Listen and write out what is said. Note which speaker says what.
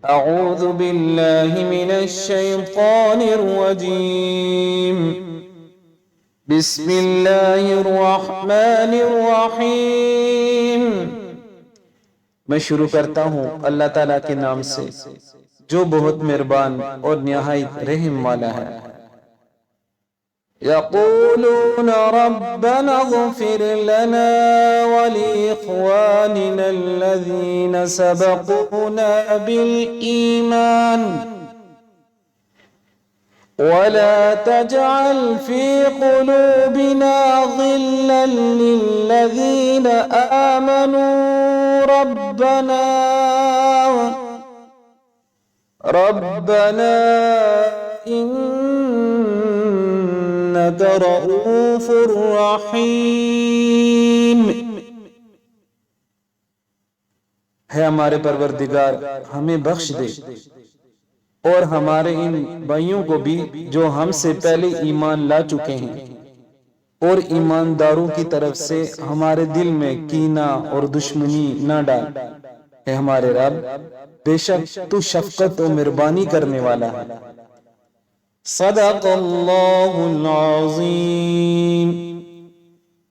Speaker 1: अऊज़ु बिल्लाहि मिनश शैतानिर रजीम। बिस्मिल्लाहिर रहमानिर रहीम। मैं शुरू करता हूँ अल्लाह ताला के नाम से जो बहुत मेहरबान और निहायत रहम वाला है। यक़ूलून रब्बना इग़फ़िर लना व लिइख़वानिना अल्लज़ीना सबक़ूना बिल ईमान वला तजअल फ़ी क़ुलूबिना ग़िल्लन लिल्लज़ीना आमनू रब्बना इन्नका रऊफ़ुर रहीम। है हमारे परवरदिगार, हमें बख्श दे और हमारे इन भाइयों को भी जो हमसे पहले ईमान ला चुके हैं, और ईमानदारों की तरफ से हमारे दिल में कीना और दुश्मनी न डाल। है हमारे रब, बेशक तू शफकत और मेहरबानी करने वाला है। सदक़ल्लाहुल अज़ीम।